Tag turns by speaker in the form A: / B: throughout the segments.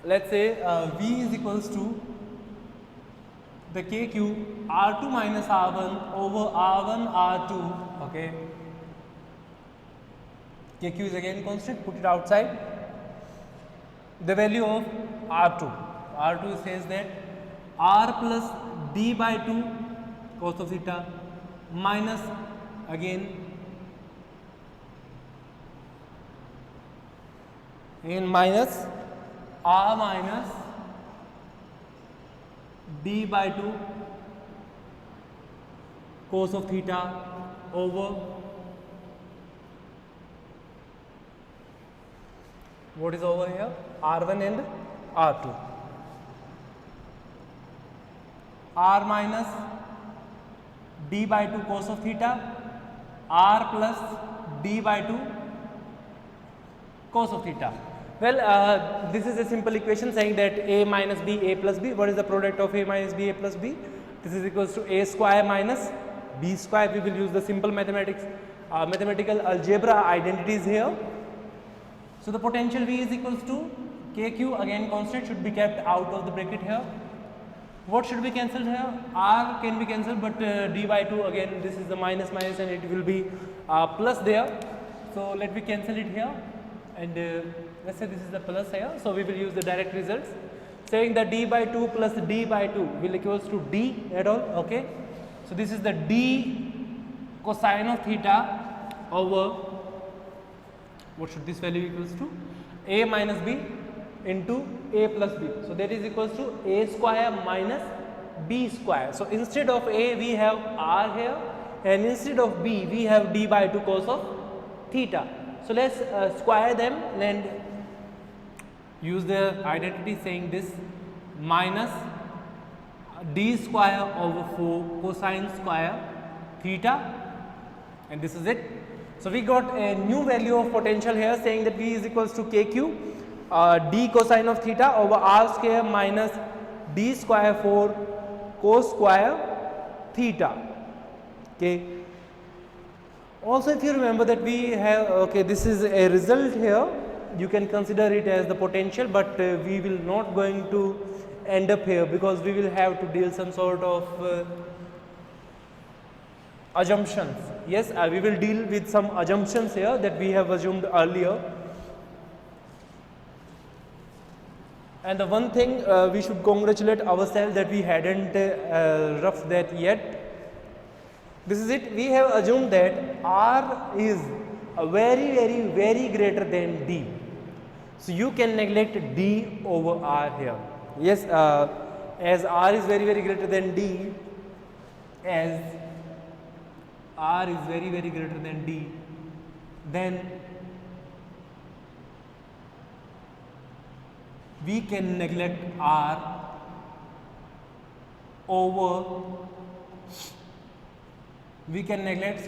A: let's say V is equals to the KQ R2 minus R1 over R1 R2. Okay, KQ is again constant, put it outside. The value of R2 says that R plus D by 2 cos of theta minus again minus R minus D by 2 cos of theta over what is over here, R1 and R2. R minus D by 2 cos of theta, R plus D by 2 cos of theta. Well, this is a simple equation saying that A minus B, A plus B. What is the product of A minus B, A plus B? This is equals to A square minus B square. We will use the simple mathematics, mathematical algebra identities here. So the potential V is equals to KQ, again constant, should be kept out of the bracket here. What should be cancelled here? R can be cancelled, but D by 2, again this is the minus minus and it will be plus there. So let me cancel it here, and let's say this is the plus here. So we will use the direct results saying that D by 2 plus D by 2 will equals to D at all. Okay, so this is the D cosine of theta over what should this value equals to, A minus B into A plus B. So that is equals to A square minus B square. So instead of A we have R here, and instead of B we have D by 2 cos of theta. So let's square them and use the identity saying this minus D square over 4 cosine square theta, and this is it. So we got a new value of potential here saying that V is equals to KQ D cosine of theta over R square minus D square 4 cos square theta. Okay. Also, if you remember that we have, okay, this is a result here, you can consider it as the potential, but we will not going to end up here because we will have to deal some sort of assumptions. Yes, we will deal with some assumptions here that we have assumed earlier. And the one thing we should congratulate ourselves that we hadn't roughed that yet. This is it. We have assumed that R is very greater than D. So you can neglect D over R here. Yes, as R is very greater than D, as R is very greater than D, then we can neglect R over, we can neglect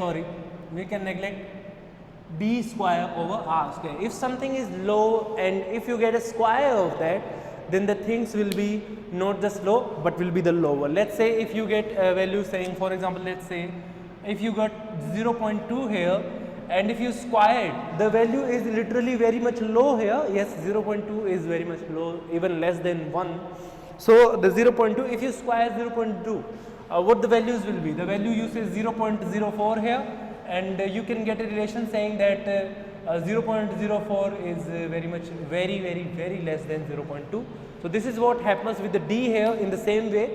A: D square over R square. If something is low and if you get a square of that, then the things will be not just low but will be the lower. Let's say if you get a value saying, for example, let's say if you got 0.2 here and if you square it, the value is literally very much low here. Yes, 0.2 is very much low, even less than 1. So the 0.2, if you square 0.2, what the values will be? The value you say 0.04 here, and you can get a relation saying that 0.04 is very less than 0.2. So this is what happens with the D here. In the same way,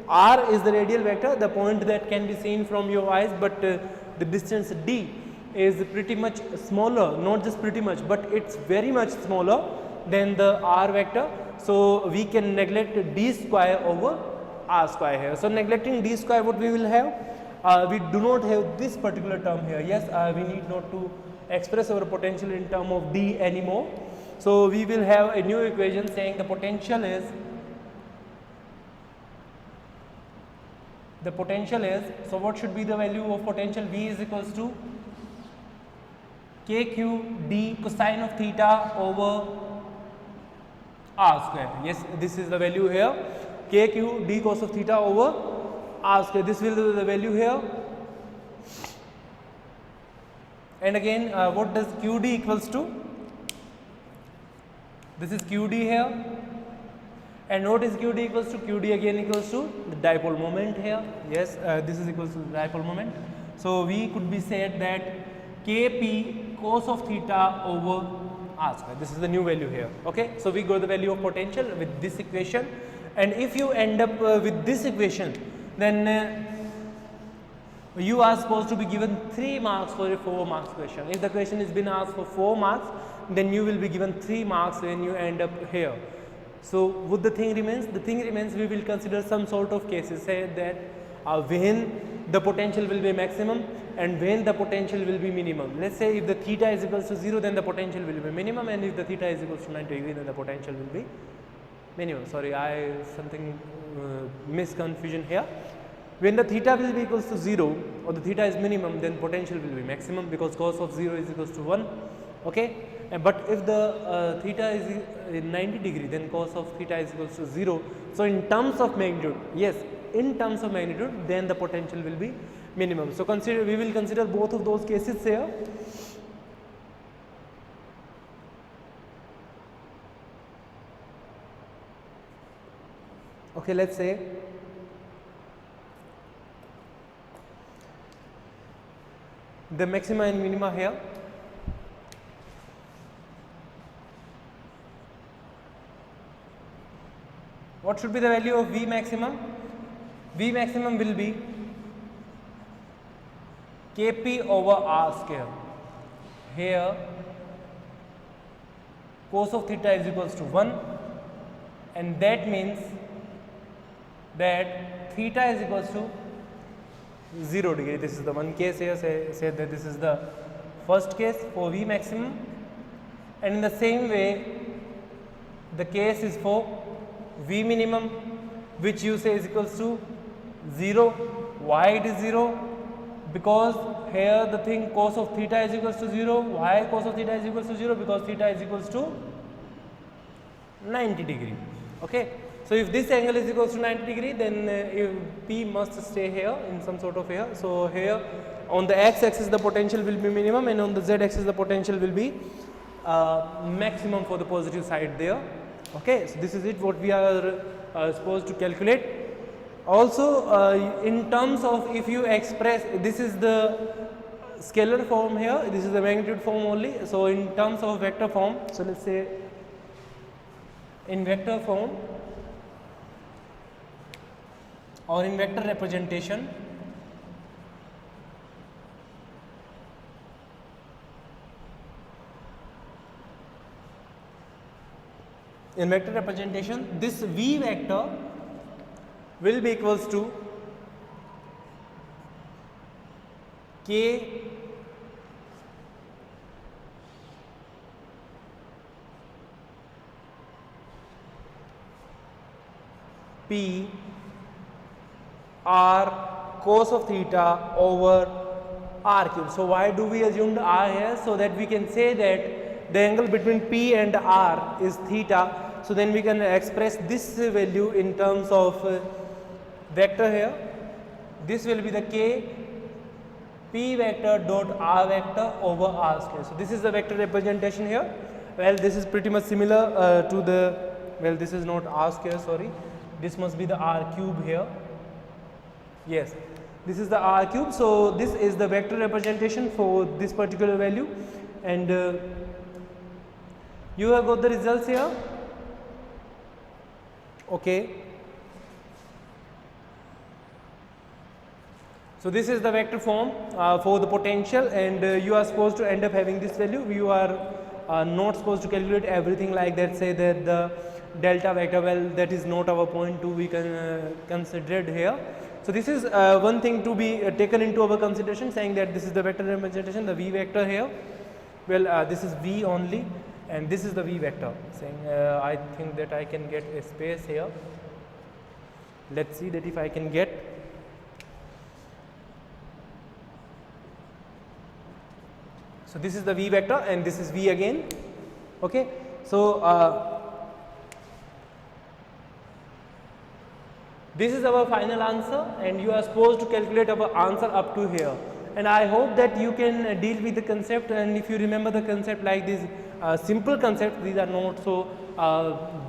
A: R is the radial vector, the point that can be seen from your eyes, but the distance D is pretty much smaller, not just pretty much, but it's very much smaller than the R vector. So we can neglect D square over R square here. So neglecting D square, what we will have? We do not have this particular term here. Yes, we need not to express our potential in term of D anymore. So we will have a new equation saying the potential is, so what should be the value of potential? V is equals to KQ D cosine of theta over R square. Yes, this is the value here, KQ D cos of theta over R square. This will be the value here. And again, what does QD equals to? This is QD here, And what is QD equals to? QD again equals to the dipole moment here. Yes, this is equals to the dipole moment. So we could be said that Kp cos of theta over r square. This is the new value here. Okay, so we got the value of potential with this equation, and if you end up with this equation, then you are supposed to be given 3 marks for a 4 marks question. If the question has been asked for 4 marks, then you will be given 3 marks when you end up here. So what the thing remains? The thing remains we will consider some sort of cases, say that when the potential will be maximum and when the potential will be minimum. Let's say if the theta is equals to 0, then the potential will be minimum, and if the theta is equals to 90 degree, then the potential will be minimum. Sorry, I something misconfusion here. When the theta will be equals to 0 or the theta is minimum, then potential will be maximum, because cos of 0 is equals to 1. Okay, but if the theta is 90 degree, then cos of theta is equals to 0. So in terms of magnitude, yes, in terms of magnitude, then the potential will be minimum. So we will consider both of those cases here. Okay, let's say the maxima and minima here. What should be the value of V maximum? V maximum will be Kp over r square. Here cos of theta is equals to 1, and that means that theta is equals to 0 degree. This is the one case here, say that this is the first case for V maximum, and in the same way the case is for V minimum, which you say is equals to 0. Why it is 0? Because here the thing cos of theta is equals to 0. Why cos of theta is equals to 0? Because theta is equals to 90 degree. Okay. So if this angle is equals to 90 degree, then if P must stay here in some sort of here. So here on the x axis the potential will be minimum, and on the z axis the potential will be maximum for the positive side there. Okay, so this is it what we are supposed to calculate. Also in terms of, if you express, this is the scalar form here, this is the magnitude form only. So in terms of vector form, so let's say in vector form or in vector representation, this V vector will be equals to K P R cos of theta over r cube. So why do we assume the r here? So that we can say that the angle between P and R is theta. So then we can express this value in terms of vector here. This will be the K P vector dot R vector over R square. So this is the vector representation here. Well, this is pretty much similar to the, well, this is not R square, sorry. This must be the R cube here. Yes, this is the R cube. So this is the vector representation for this particular value, and you have got the results here. Okay. So this is the vector form for the potential, and you are supposed to end up having this value. You are not supposed to calculate everything like that, say that the delta vector, well, that is not our point to be considered here. So this is one thing to be taken into our consideration, saying that this is the vector representation, the V vector here. Well, this is V only, and this is the V vector, saying I think that I can get a space here. Let's see that if I can get. So this is the V vector, and this is V again. Okay. So this is our final answer, and you are supposed to calculate our answer up to here. And I hope that you can deal with the concept, and if you remember the concept like this, simple concepts. These are not so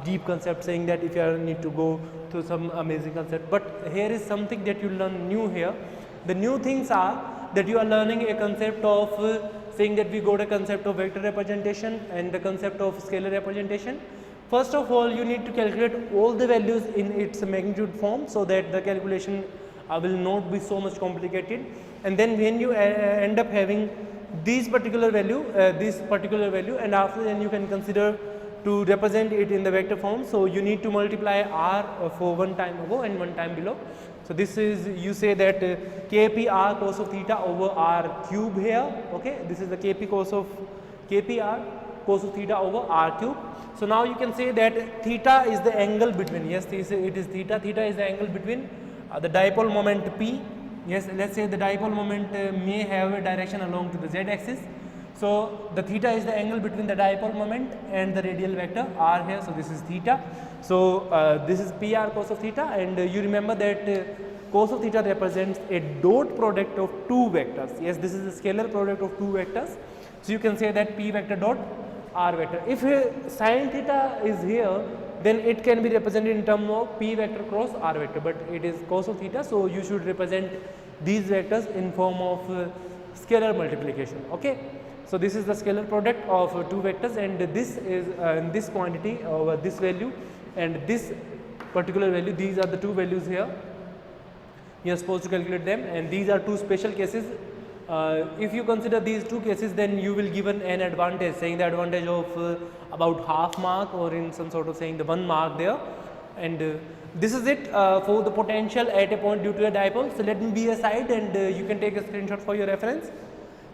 A: deep concepts saying that if you need to go to some amazing concept. But here is something that you learn new here. The new things are that you are learning a concept of saying that we got a concept of vector representation and the concept of scalar representation. First of all, you need to calculate all the values in its magnitude form so that the calculation will not be so much complicated. And then when you end up having this particular value, and after then you can consider to represent it in the vector form. So you need to multiply r for one time above and one time below. So this is, you say that kp r cos of theta over r cube here. Okay, this is the kp r cos of theta over r cube. So now you can say that theta is the angle between, yes, it is theta is the angle between the dipole moment p. Yes, let's say the dipole moment may have a direction along to the z axis. So the theta is the angle between the dipole moment and the radial vector r here. So this is theta. So this is pr cos of theta, and you remember that cos of theta represents a dot product of two vectors. Yes, this is a scalar product of two vectors. So you can say that p vector dot r vector. If sin theta is here, then it can be represented in terms of p vector cross r vector, but it is cos of theta, so you should represent these vectors in form of scalar multiplication. Okay, so this is the scalar product of two vectors, and this is this quantity over this value and this particular value. These are the two values here. You are supposed to calculate them, and these are two special cases. If you consider these two cases, then you will given an advantage, saying the advantage of about half mark, or in some sort of saying the 1 mark there. And this is it for the potential at a point due to a dipole. So let me be aside, and you can take a screenshot for your reference.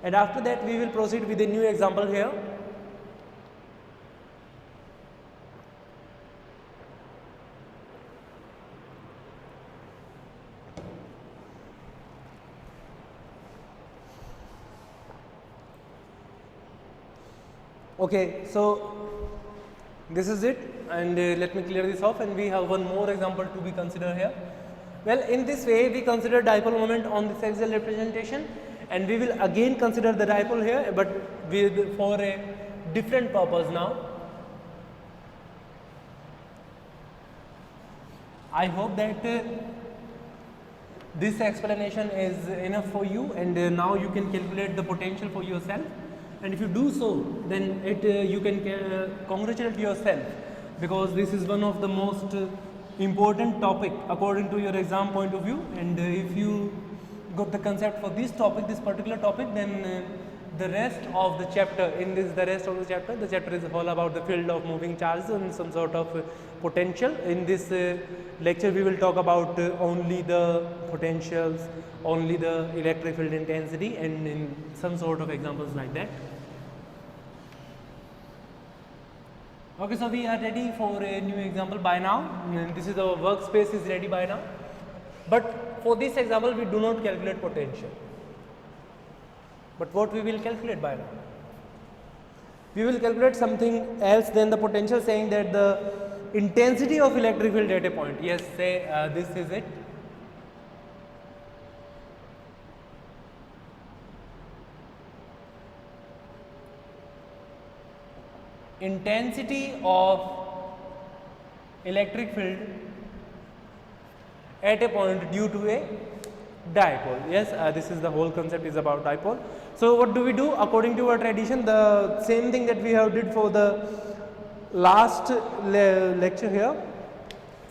A: And after that we will proceed with a new example here. Okay, so this is it, and let me clear this off, and we have one more example to be considered here. Well, in this way we consider dipole moment on this axial representation, and we will again consider the dipole here, but for a different purpose now. I hope that this explanation is enough for you, and now you can calculate the potential for yourself. And if you do so, then you can congratulate yourself, because this is one of the most important topic according to your exam point of view. And if you got the concept for this topic, this particular topic, then the rest of the chapter, the chapter is all about the field of moving charges and some sort of potential. In this lecture we will talk about only the potentials, only the electric field intensity, and in some sort of examples like that. Okay, so we are ready for a new example by now. This is our workspace is ready by now. But for this example we do not calculate potential. But what we will calculate by now? We will calculate something else than the potential, saying that the intensity of electric field at a point. Yes, say this is it. Intensity of electric field at a point due to a dipole. Yes, this is the whole concept is about dipole. So what do we do? According to our tradition, the same thing that we have did for the last lecture here,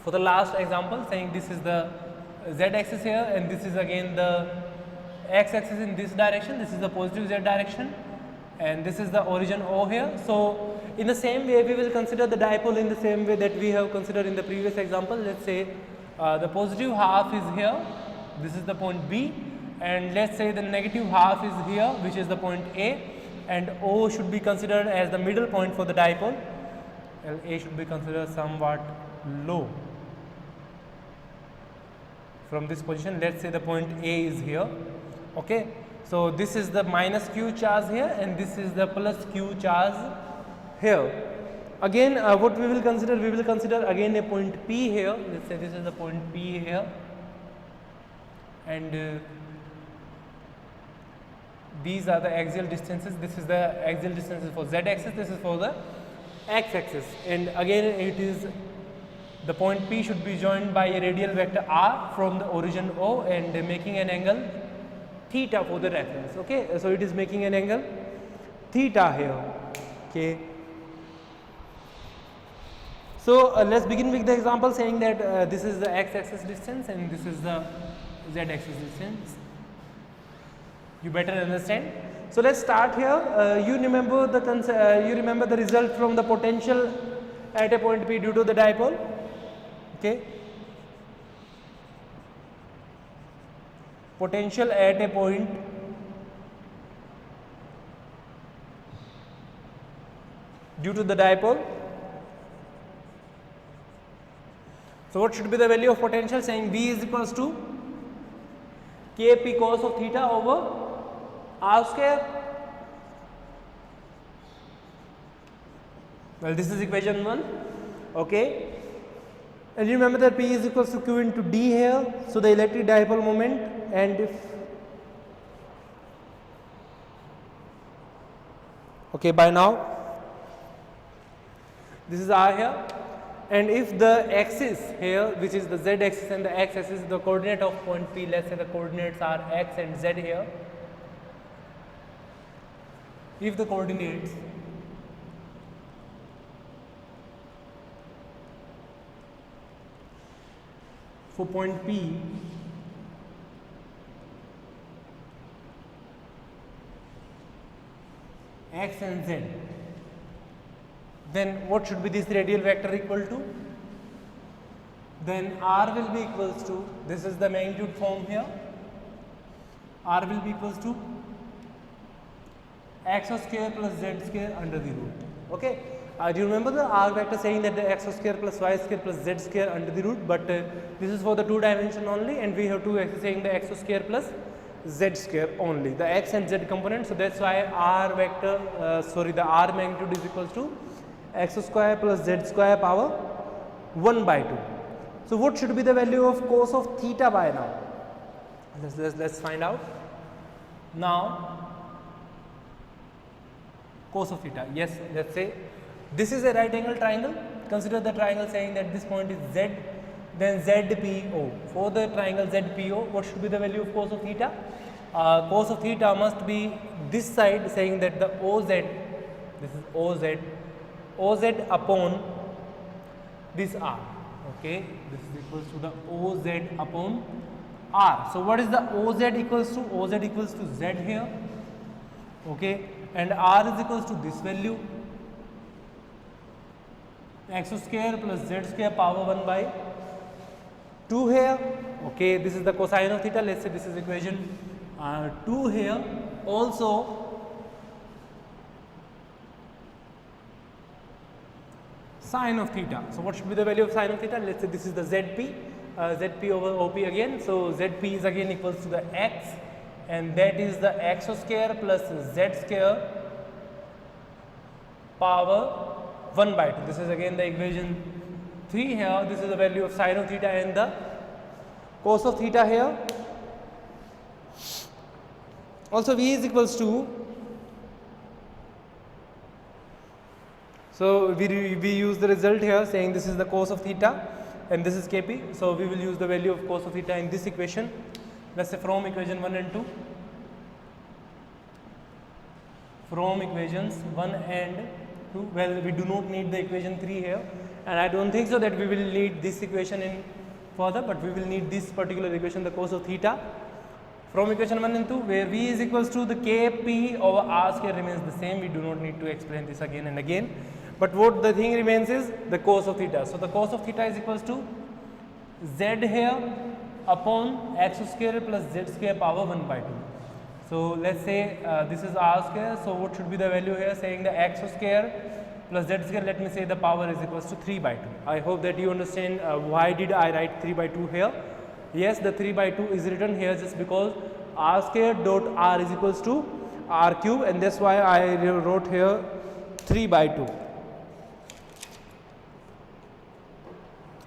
A: for the last example, saying this is the z axis here, and this is again the x axis in this direction. This is the positive z direction, and this is the origin O here. So in the same way we will consider the dipole in the same way that we have considered in the previous example. Let's say the positive half is here, this is the point B, and let's say the negative half is here, which is the point A, and O should be considered as the middle point for the dipole, and A should be considered somewhat low. From this position, let's say the point A is here. Okay, so this is the minus Q charge here, and this is the plus Q charge here. Again, what we will consider again a point P here. Let's say this is the point P here, and these are the axial distances. This is the axial distances for z axis, this is for the x axis, and again it is the point P should be joined by a radial vector r from the origin O and making an angle theta for the reference. Okay, so it is making an angle theta here. Okay, so let's begin with the example saying that this is the x axis distance and this is the z axis distance. You better understand. So let's start here. You remember the result from the potential at a point P due to the dipole. Okay, potential at a point due to the dipole. So what should be the value of potential? Saying V is equals to Kp cos of theta over r square. Well, this is equation 1. Okay, and you remember that P is equals to Q into D here. So the electric dipole moment, and if okay, by now this is R here, and if the axis here, which is the z axis and the x axis, the coordinate of point P, let's say the coordinates are x and z here. If the coordinates for point P x and z, then what should be this radial vector equal to? Then r will be equals to, this is the magnitude form here, r will be equals to x square plus z square under the root. Okay, do you remember the r vector saying that the x square plus y square plus z square under the root, but this is for the 2 dimension only, and we have 2 axes saying the x square plus z square only, the x and z component. So that's why r vector, the r magnitude is equals to x square plus z square power 1 by 2. So what should be the value of cos of theta by now? Let's find out. Now cos of theta, yes, let's say this is a right angle triangle. Consider the triangle saying that this point is z, then ZPO. For the triangle ZPO, what should be the value of cos of theta? Cos of theta must be this side, saying that the OZ, this is OZ upon this R. Okay, this is equals to the OZ upon R. So what is the OZ equals to? OZ equals to Z here. Okay, and R is equals to this value, x square plus z square power 1 by 2 here. Okay, this is the cosine of theta. Let's say this is equation 2 here. Also sine of theta. So what should be the value of sine of theta? Let's say this is the ZP, ZP over OP again. So ZP is again equals to the x, and that is the x square plus z square power 1 by 2. This is again the equation 3 here. This is the value of sine of theta and the cos of theta here. Also V is equals to, so we use the result here saying this is the cos of theta and this is Kp. So we will use the value of cos of theta in this equation. Let's say from equation 1 and 2. From equations 1 and 2, well, we do not need the equation 3 here, and I don't think so that we will need this equation in further, but we will need this particular equation, the cos of theta. From equation 1 and 2, where V is equals to the Kp over R square remains the same. We do not need to explain this again and again, but what the thing remains is the cos of theta. So the cos of theta is equals to Z here upon x square plus z square power 1 by 2. So let's say this is R square. So what should be the value here? Saying the x square plus z square, let me say the power is equals to 3 by 2. I hope that you understand why did I write 3 by 2 here. Yes, the 3 by 2 is written here just because R square dot R is equals to R cube, and that's why I wrote here 3 by 2.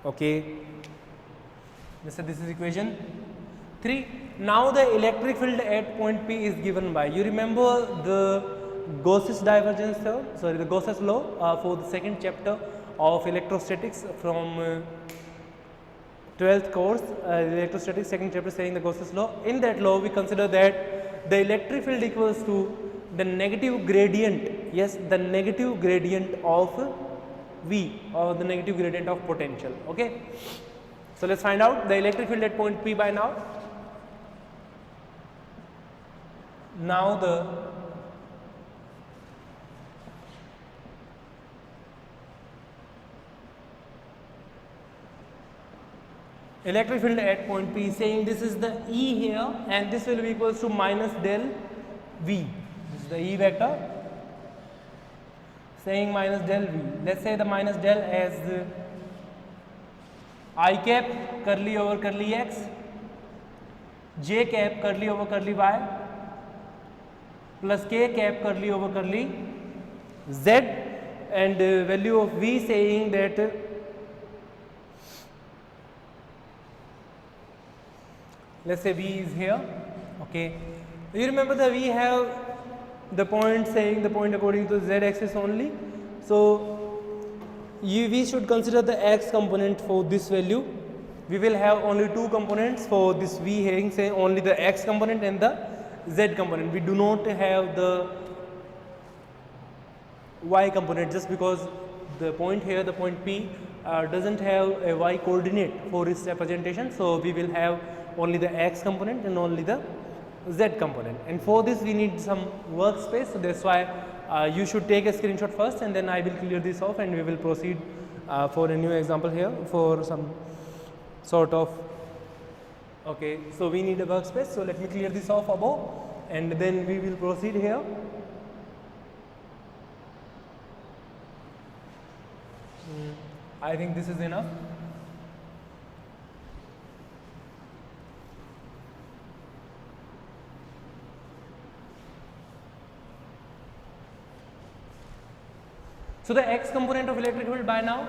A: Okay, let's say this is equation 3. Now the electric field at point P is given by, you remember the Gauss's divergence theorem, sorry, the Gauss's law for the second chapter of electrostatics from 12th course, electrostatics second chapter, saying the Gauss's law. In that law we consider that the electric field equals to the negative gradient, yes, the negative gradient of V, or the negative gradient of potential. Okay. So let's find out the electric field at point P by now. Now the electric field at point P, saying this is the E here, and this will be equals to minus del V. This is the E vector, saying minus del V. Let's say the minus del as I cap curly over curly x, j cap curly over curly y, plus k cap curly over curly z, and value of V saying that let's say V is here. Okay, you remember that we have the point saying the point according to z axis only. So we should consider the x component for this value. We will have only two components for this V having, say, only the x component and the z component. We do not have the y component, just because the point here, the point P doesn't have a y coordinate for its representation. So we will have only the x component and only the z component, and for this we need some workspace. So that's why you should take a screenshot first, and then I will clear this off and we will proceed for a new example here for some sort of, okay, so we need a workspace. So let me clear this off above, and then we will proceed here. I think this is enough. So the x component of electric field by now,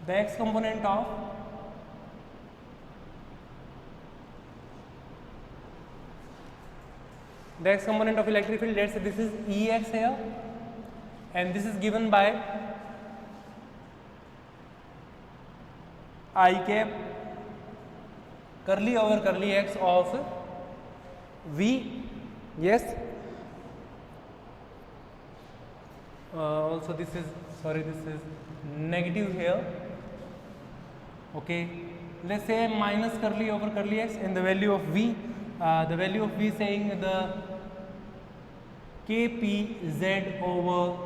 A: the x component of electric field, let's say this is Ex here, and this is given by I cap curly over curly x of V, yes. Also this is, sorry, this is negative here. Okay, let's say minus curly over curly x, and the value of V, saying the kpz over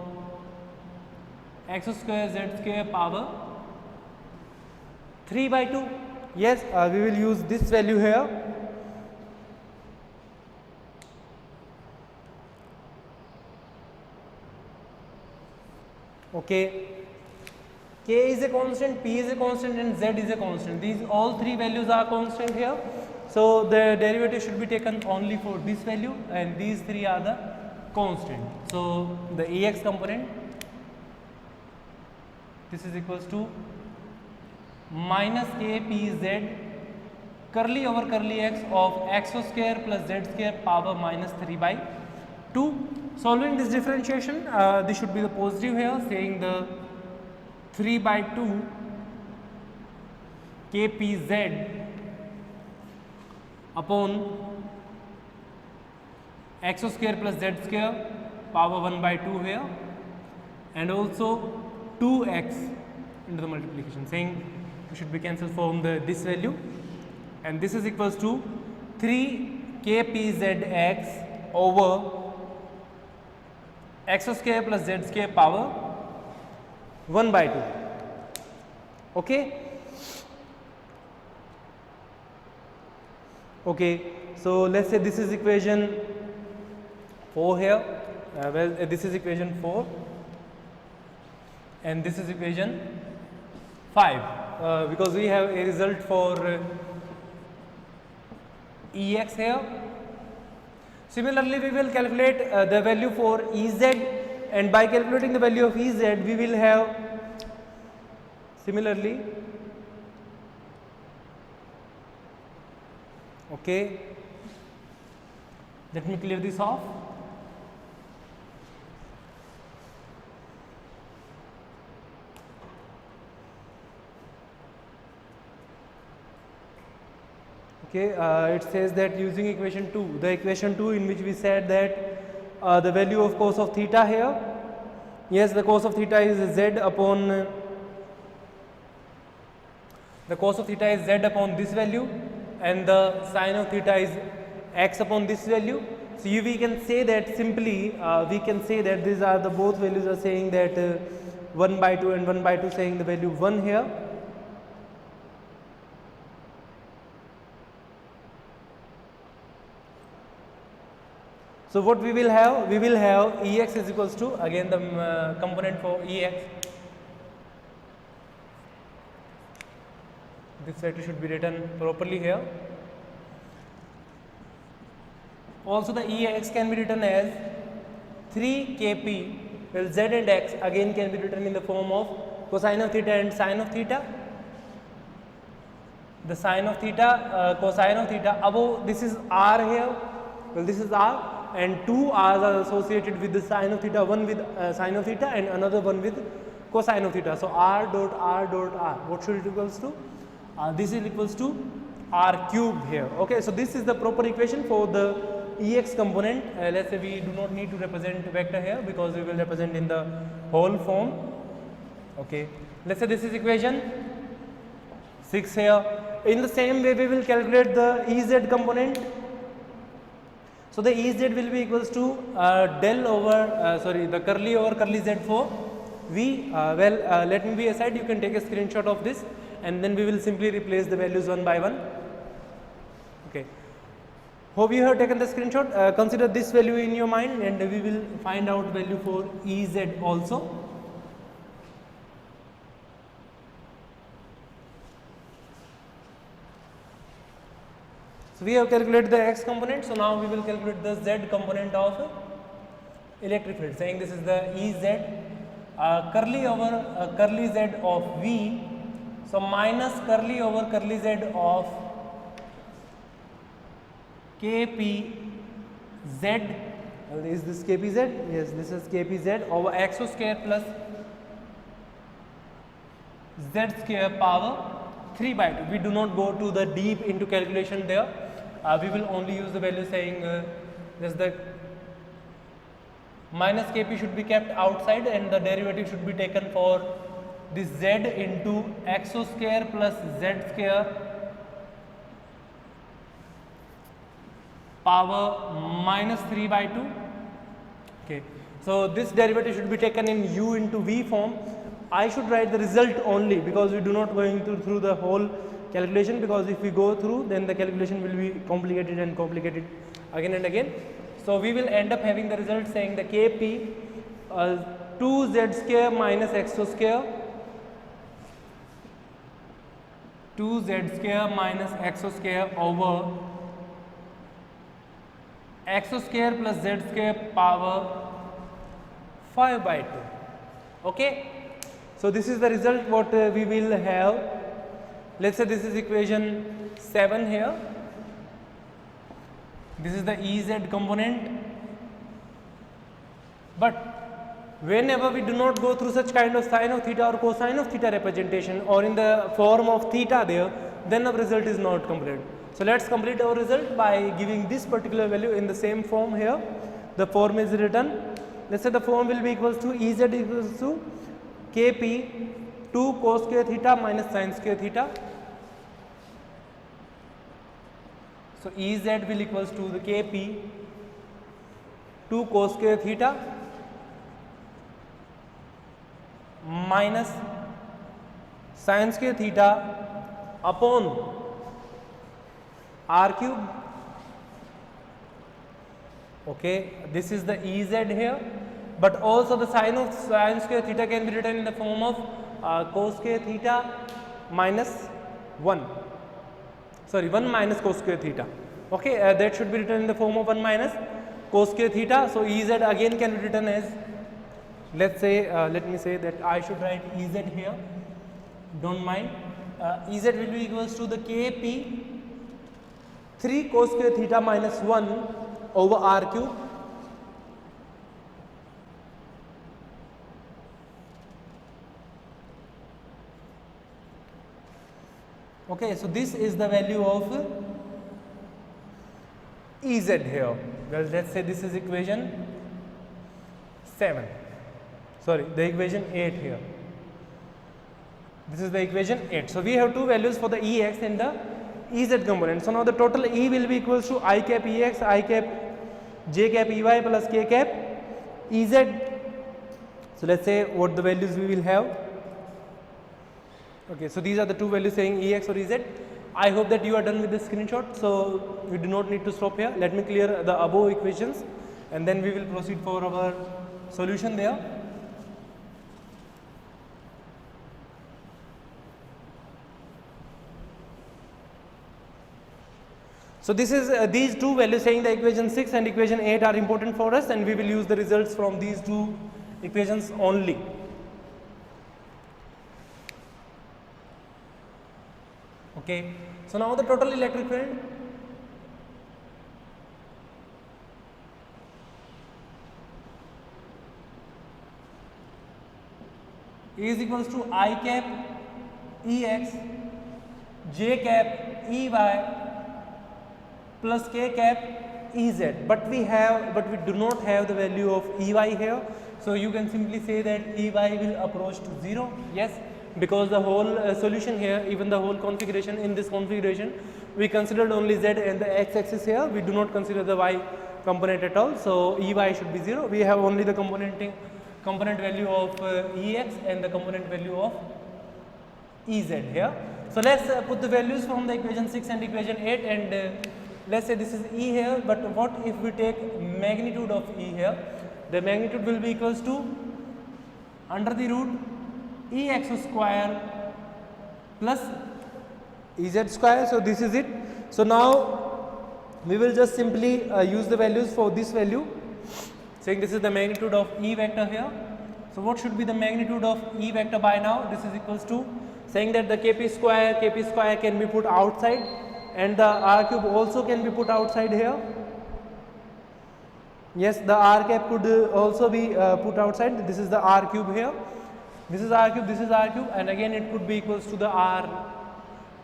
A: x square z square power 3/2. Yes, we will use this value here. Okay, k is a constant, p is a constant, and z is a constant. These all three values are constant here. So the derivative should be taken only for this value, and these three are the constant. So the Ex component, this is equals to minus kpz curly over curly x of x square plus z square power minus 3/2. Solving this differentiation, this should be the positive here, saying the 3/2 kpz upon x square plus z square power 1/2 here, and also 2x into the multiplication, saying we should be cancelled from this value, and this is equals to 3 kpzx over x square plus z square power 1/2. Okay. Okay, so let's say this is equation 4 here. This is equation 4, and this is equation 5, because we have a result for Ex here. Similarly, we will calculate the value for Ez, and by calculating the value of Ez, we will have Similarly, okay, let me clear this off. Okay, it says that using equation 2, the equation 2 in which we said that the value of cos of theta here, yes, the cos of theta is z upon this value, and the sine of theta is x upon this value. So we can say that simply, we can say that these are the both values are saying that 1 by 2 and 1 by 2 saying the value 1 here. So what we will have? We will have Ex is equals to, again the component for Ex. This factor should be written properly here. Also the Ex can be written as 3 Kp, well z and x again can be written in the form of cosine of theta and sine of theta. The sine of theta, cosine of theta, above this is r here, well this is r, and two r's are associated with the sine of theta, one with sine of theta and another one with cosine of theta. So r dot r dot r, what should it equals to? This is equals to r cube here. Okay, so this is the proper equation for the Ex component. Let's say we do not need to represent vector here because we will represent in the whole form. Okay, let's say this is equation 6 here. In the same way we will calculate the Ez component. So the Ez will be equals to del over the curly over curly z for V. Let me be aside, you can take a screenshot of this and then we will simply replace the values one by one. Okay. Hope you have taken the screenshot. Consider this value in your mind and we will find out value for Ez also. So we have calculated the x component, so now we will calculate the z component of electric field, saying this is the Ez curly over curly z of V, so minus curly over curly z of Kp z, is this Kp z? Yes, this is Kp z over x square plus z square power 3 by 2. We do not go to the deep into calculation there. We will only use the value saying just the minus Kp should be kept outside and the derivative should be taken for this z into x square plus z square power minus 3 by 2. Okay. So this derivative should be taken in u into v form. I should write the result only because we do not going through the whole calculation, because if we go through then the calculation will be complicated and complicated again and again. So we will end up having the result saying the Kp 2z square minus x square 2z square minus x square over x square plus z square power 5 by 2. Okay. So this is the result what we will have. Let's say this is equation 7 here. This is the Ez component. But whenever we do not go through such kind of sine of theta or cosine of theta representation or in the form of theta there, then our result is not complete. So let's complete our result by giving this particular value in the same form here. The form is written. Let's say the form will be equals to Ez equals to Kp 2 cos square theta minus sin square theta. So Ez will equals to the Kp 2 cos square theta minus sin square theta upon r cube. Okay, this is the Ez here, but also the sin square theta can be written in the form of cos square theta minus 1. Sorry, 1 minus cos square theta. Okay, that should be written in the form of 1 minus cos square theta. So Ez again can be written as, let's say, let me say that I should write Ez here. don't mind. Ez will be equals to the Kp 3 cos square theta minus 1 over r cube. Okay, so this is the value of Ez here. Well, let's say this is equation 7. Sorry, the equation 8 here. This is the equation 8. So we have two values for the Ex and the Ez component. So now the total E will be equals to I cap Ex, I cap j cap Ey plus k cap Ez. So let's say what the values we will have. Okay, so these are the two values saying Ex or Ez. I hope that you are done with the screenshot, so we do not need to stop here. Let me clear the above equations and then we will proceed for our solution there. So this is these two values saying the equation 6 and equation 8 are important for us, and we will use the results from these two equations only. Okay, so now the total electric field is equals to I cap Ex j cap Ey plus k cap Ez, but we do not have the value of Ey here, so you can simply say that Ey will approach to 0. Yes, because the whole solution here, even the whole configuration, in this configuration we considered only z and the x axis here, we do not consider the y component at all, so Ey should be 0. We have only the component value of Ex and the component value of Ez here. So let's put the values from the equation 6 and equation 8, and let's say this is E here, but what if we take magnitude of E here? The magnitude will be equals to under the root Ex square plus Ez square. So this is it. So now we will just simply use the values for this value, saying this is the magnitude of E vector here. So what should be the magnitude of E vector by now? This is equals to saying that the Kp square can be put outside, and the r cube also can be put outside here. Yes, the r cap could also be put outside. This is the r cube here. This is r cube, this is r cube, and again it could be equals to the r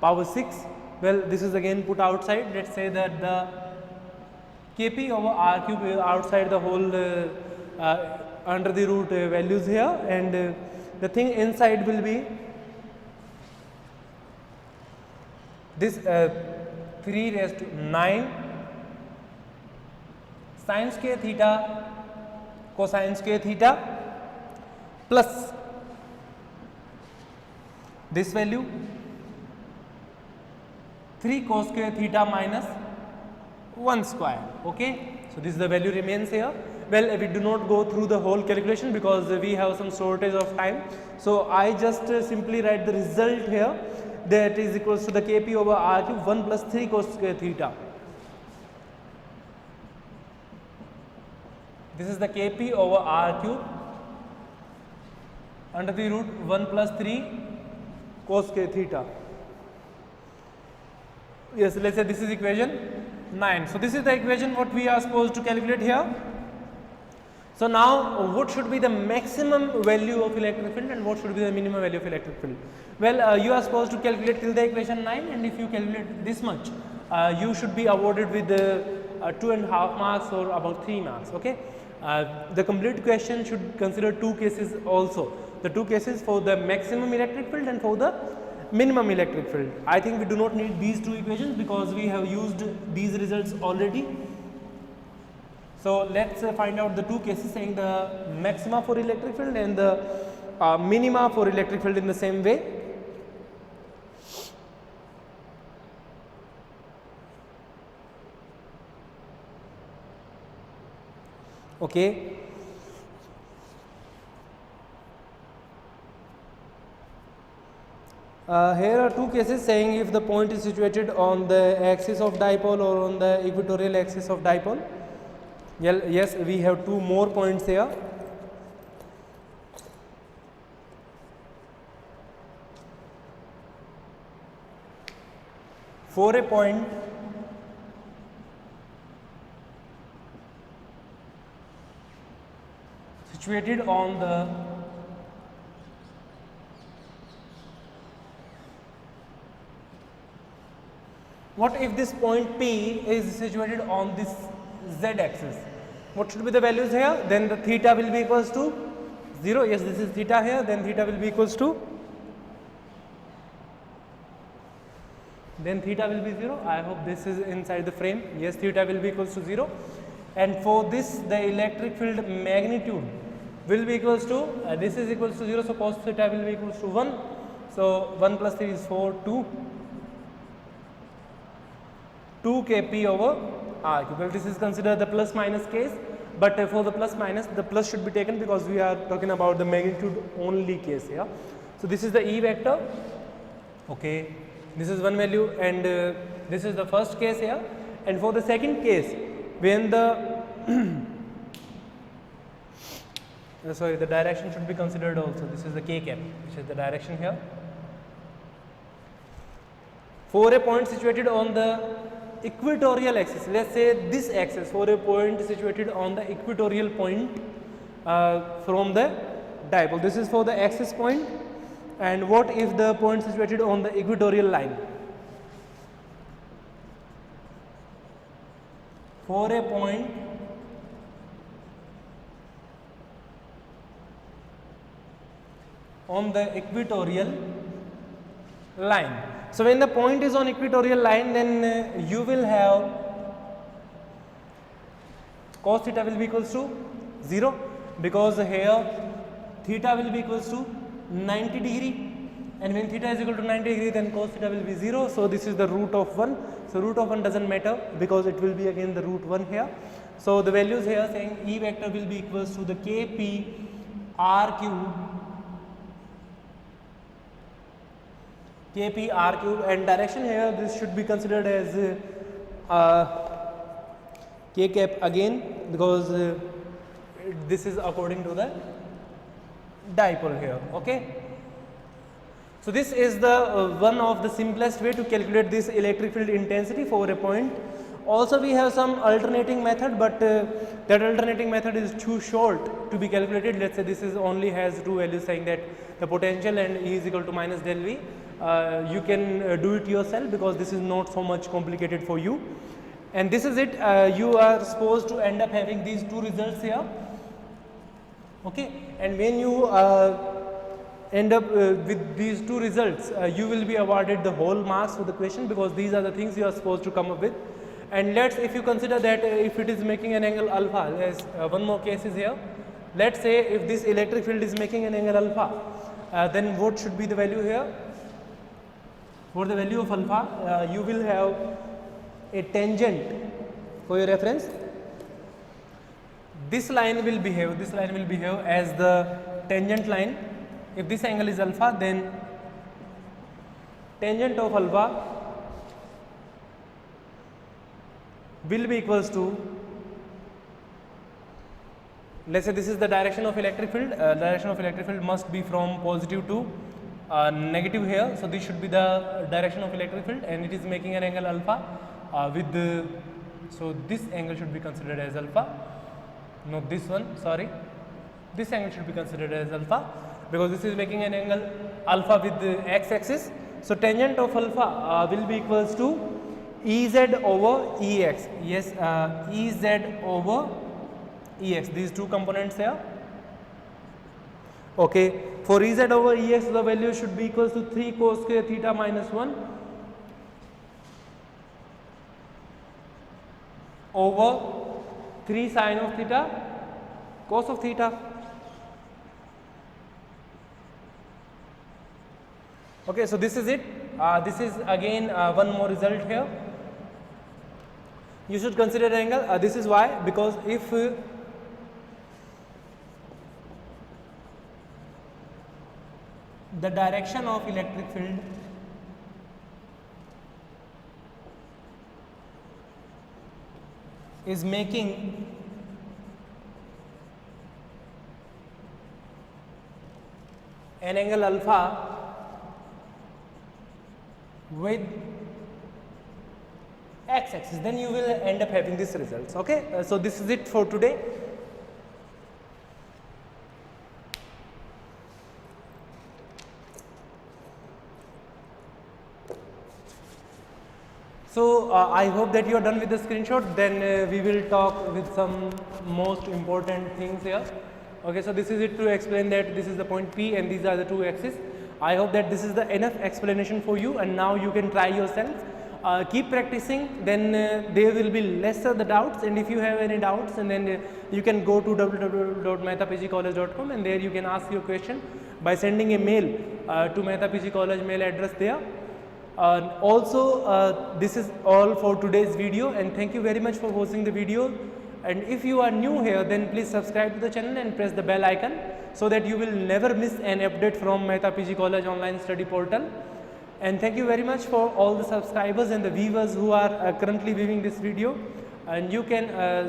A: power 6. Well, this is again put outside. Let's say that the Kp over r cube is outside the whole under the root values here, and the thing inside will be this 3 raised to 9 sin square theta cosine square theta plus this value 3 cos square theta minus 1 square. Okay, so this is the value remains here. Well, we do not go through the whole calculation because we have some shortage of time, so I just simply write the result here, that is equals to the Kp over r cube 1 plus 3 cos square theta. This is the Kp over r cube under the root 1 plus 3 cos square theta. Yes, let's say this is equation 9. So this is the equation what we are supposed to calculate here. So now what should be the maximum value of electric field and what should be the minimum value of electric field? Well, you are supposed to calculate till the equation 9, and if you calculate this much, you should be awarded with 2.5 marks or about 3 marks. Okay, the complete question should consider two cases also, the two cases for the maximum electric field and for the minimum electric field. I think we do not need these two equations because we have used these results already. So let's find out the two cases saying the maxima for electric field and the minima for electric field in the same way. Okay. Here are two cases saying if the point is situated on the axis of dipole or on the equatorial axis of dipole. Yes, we have two more points here. for a point situated on the what if this point P is situated on this z axis? What should be the values here? Then the theta will be equals to 0. Yes, this is theta here. Then theta will be equals to, then theta will be 0. I hope this is inside the frame. Yes, theta will be equals to 0. And for this, the electric field magnitude will be equals to, this is equals to 0. So cos theta will be equals to 1. So 1 plus 3 is 4, 2 kp over r cube. Well, this is considered the plus minus case, but for the plus minus, the plus should be taken because we are talking about the magnitude only case here. So this is the E vector. Okay, this is one value, and this is the first case here. And for the second case, when the sorry, the direction should be considered also. This is the k cap, which is the direction here. For a point situated on the equatorial axis, let's say this axis, for a point situated on the equatorial point from the dipole. This is for the axis point. And what if the point situated on the equatorial line? For a point on the equatorial line. So when the point is on equatorial line, then you will have cos theta will be equals to 0, because here theta will be equals to 90 degree, and when theta is equal to 90 degree, then cos theta will be 0. So this is the root of 1. So root of 1 doesn't matter because it will be again the root 1 here. So the values here saying E vector will be equals to the kp r cube, kp r cube, and direction here this should be considered as k cap again, because this is according to the dipole here. Okay, so this is the one of the simplest way to calculate this electric field intensity for a point. Also we have some alternating method, but that alternating method is too short to be calculated. Let's say this is only has two values saying that the potential and E is equal to minus del V. You can do it yourself because this is not so much complicated for you. And this is it. You are supposed to end up having these two results here. Okay, and when you end up with these two results, you will be awarded the whole marks for the question, because these are the things you are supposed to come up with. And let's, if you consider that if it is making an angle alpha, as one more case is here. Let's say if this electric field is making an angle alpha, then what should be the value here? For the value of alpha, you will have a tangent. For your reference, this line will behave as the tangent line. If this angle is alpha, then tangent of alpha will be equals to, let's say this is the direction of electric field. Direction of electric field must be from positive to negative here. So this should be the direction of electric field, and it is making an angle alpha with the, so this angle should be considered as alpha. No, this one, sorry, this angle should be considered as alpha because this is making an angle alpha with the x-axis. So tangent of alpha will be equals to Ez over Ex. Yes, Ez over Ex, these two components here. Okay, for Ez over Ex, the value should be equals to 3 cos square theta minus 1 over 3 sin of theta cos of theta. Okay, so this is it. This is again one more result here. You should consider angle. This is why, because if the direction of electric field is making an angle alpha with x-axis, then you will end up having these results. Okay, so this is it for today. So I hope that you are done with the screenshot. Then we will talk with some most important things here. Okay, so this is it to explain that this is the point P and these are the two axes. I hope that this is the enough explanation for you, and now you can try yourself. Keep practicing, then there will be lesser the doubts, and if you have any doubts, and then you can go to www.mehtapgcollege.com, and there you can ask your question by sending a mail to Mehta PG College mail address there. Also, this is all for today's video, and thank you very much for watching the video. And if you are new here, then please subscribe to the channel and press the bell icon so that you will never miss an update from Mehta PG College online study portal. And thank you very much for all the subscribers and the viewers who are currently viewing this video. And you can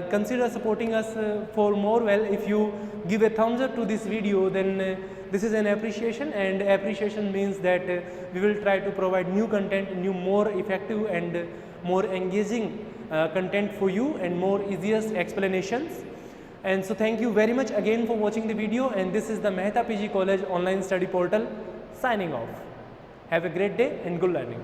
A: consider supporting us for more. Well, if you give a thumbs up to this video, then this is an appreciation, and appreciation means that we will try to provide new content, new more effective and more engaging content for you, and more easiest explanations. And so thank you very much again for watching the video, and this is the Mehta PG College online study portal signing off. Have a great day and good learning.